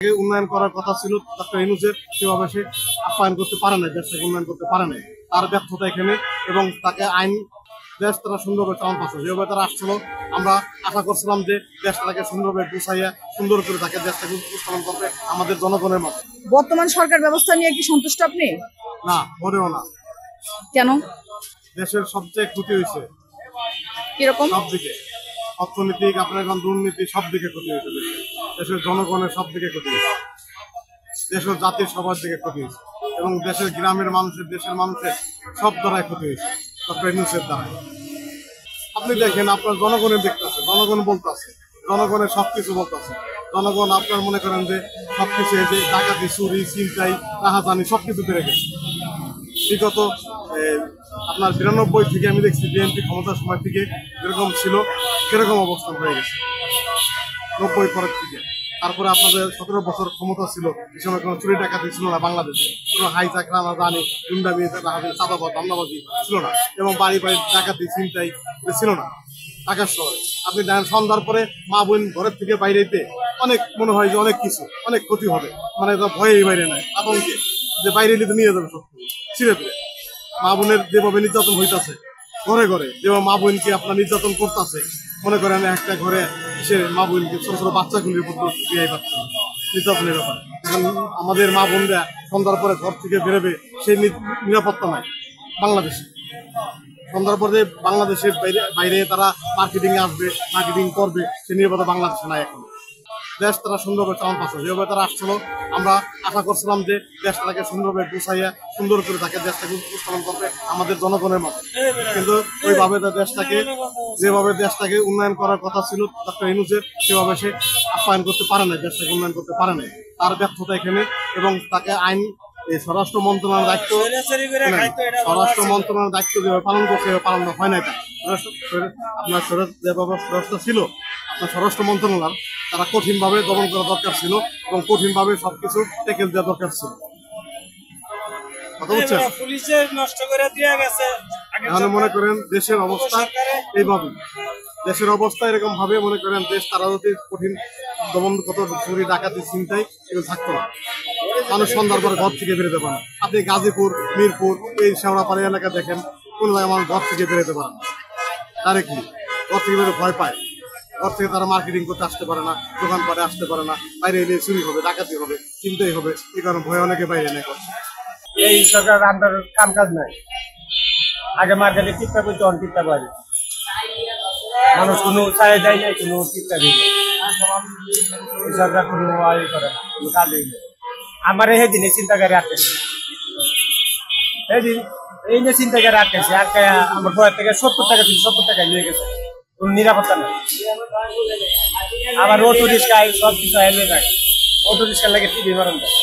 উন্নয়ন করার কথা ছিল ডক্টর ইউনূসের, সেভাবে সে আপ্যায়ন করতে পারে না, দেশটাকে উন্নয়ন করতে পারে না। তার ব্যর্থতা এখানে, এবং তাকে আইন দেশ তারা সুন্দরভাবে চালান পাচ্ছে। যেভাবে তারা আসছিল, আমরা আশা করছিলাম যে দেশটাকে সুন্দরভাবে গুছাইয়া সুন্দর করে তাকে দেশটাকে উপস্থাপন করবে আমাদের জনগণের মতো। বর্তমান সরকার ব্যবস্থা নিয়ে কি সন্তুষ্ট আপনি? না, মনেও না। কেন? দেশের সবচেয়ে ক্ষতি হয়েছে কিরকম? সব দিকে, অর্থনৈতিক, আপনার এখন দুর্নীতি, সব দিকে ক্ষতি হয়েছে। দেশের জনগণের সব দিকে ক্ষতি হয়েছে, দেশের জাতির সবার দিকে ক্ষতি হয়েছে, এবং দেশের গ্রামের মানুষের, দেশের মানুষের সব দ্বারাই ক্ষতি হয়েছে ডক্টর ইউনূসের দ্বারা। আপনি দেখেন, আপনার জনগণের দেখতেছে, জনগণ বলতেছে, জনগণের সবকিছু বলতেছে। জনগণ আপনার মনে করেন যে সবকিছু, এই যে ডাকাতি, চুরি, ছিনতাই, রাহাজানি সবকিছু বেড়ে গেছে। বিগত আপনার 92 থেকে আমি দেখছি বিএনপি ক্ষমতার সময় থেকে যেরকম ছিল সেরকম অবস্থান হয়ে গেছে 90 পরের থেকে। তারপরে আপনাদের 17 বছর ক্ষমতা ছিল, এই সময় কোনো চুরি ডাকাতি ছিল না বাংলাদেশে, কোনো হাইজাক, রানাজানি, গুন্ডামি, চাঁদাবাজ, ধান্দাবাজি ছিল না, এবং বাড়ি বাড়ি ডাকাতি, ছিনতাই ছিল না ঢাকার শহরে। আপনি দেখেন সন্ধ্যার পরে মা বোন ঘরের থেকে বাইরেতে অনেক মনে হয় যে অনেক কিছু, অনেক ক্ষতি হবে, মানে ভয়েই বাইরে নেয়, আতঙ্কে যে বাইরে নিতে নিয়ে যাবে সব ছিঁড়ে ফিরে। মা বোনের যেভাবে নির্যাতন হইতেছে ঘরে ঘরে, যেভাবে মা বোনকে আপনার নির্যাতন করতেছে, মনে করেন একটা ঘরে সে মা বোনকে, ছোট ছোট বাচ্চাগুলির মধ্যে বিয়ে পাচ্ছে নির্যাতনের ব্যাপার। আমাদের মা বোনরা সন্ধ্যার পরে ঘর থেকে বেরোবে, সেই নিরাপত্তা নাই বাংলাদেশে। সন্ধ্যার পরে বাংলাদেশের বাইরে তারা মার্কেটিং আসবে, মার্কেটিং করবে, সে নিরাপত্তা বাংলাদেশে নাই এখন। দেশ তারা সুন্দরভাবে চালান পাচ্ছে। যেভাবে তারা আসছিল, আমরা আশা করছিলাম যে দেশটাকে সুন্দরভাবে গুছাইয়া সুন্দর করে তাকে দেশটাকে উপস্থাপন করবে আমাদের জনগণের মতো। কিন্তু ওইভাবে দেশটাকে, যেভাবে দেশটাকে উন্নয়ন করার কথা ছিল ডক্টর ইউনূসের, সেভাবে সে আপ্যায়ন করতে পারে না, দেশটাকে উন্নয়ন করতে পারে না। তার ব্যর্থতা এখানে, এবং তাকে আইন স্বরাষ্ট্র মন্ত্রণালয়ের দায়িত্ব, স্বরাষ্ট্র মন্ত্রণালয়ের দায়িত্ব যেভাবে পালন করছে পালন হয় না। আপনার যেভাবে স্বরাষ্ট্র ছিল, আপনার স্বরাষ্ট্র মন্ত্রণালয়, তারা কঠিনভাবে দমন করা দরকার ছিল, এবং কঠিনভাবে সবকিছু টেকেল দেওয়া দরকার ছিল। কথা বলছেন, তাহলে মনে করেন দেশের অবস্থা এইভাবে, দেশের অবস্থা এরকম ভাবে, মনে করেন দেশ তারা যদি কঠিন দমন, কত চুরি ডাকাতি ছিনতাই এগুলো থাকতো না, মানুষ সন্ধ্যার পরে ঘর থেকে বেরোতে পারে। আপনি গাজীপুর, মিরপুর, এই শেওড়াপাড়ি এলাকা দেখেন, কোন জায়গায় মানুষ ঘর থেকে বেরোতে পারে না, ডাইরেক্টলি ঘর থেকে বেরোতে ভয় পায়। ঘর থেকে তারা মার্কেটিং করতে আসতে পারে না, দোকানপাটে আসতে পারে না, বাইরে এলে চুরি হবে, ডাকাতি হবে, চিন্তাই হবে, এই কারণে ভয় অনেকে বাইরে নেই। এই সরকার আন্ডার কাম কাজ নাই, আগে মার্কেটে টিপটা করতে অন টিপটা পারে মানুষ, কোনো চাই দেয় নাই, কোনো টিপটা দিই এই সরকার কোনো আয় করে না, কোনো কাজই নেই। আমার সেদিনে চিন্তাকারী আটকেছে, সেদিন এই যে চিন্তাকারী আটকেছে, আটকে আমার বয়ের থেকে 70 টাকা 70 টাকা নিয়ে গেছে, কোনো নিরাপত্তা নেই। আবার অটো রিক্সায় সব কিছু এনে থাকে, অটো রিক্সার লাগে টিভি মারান যায়।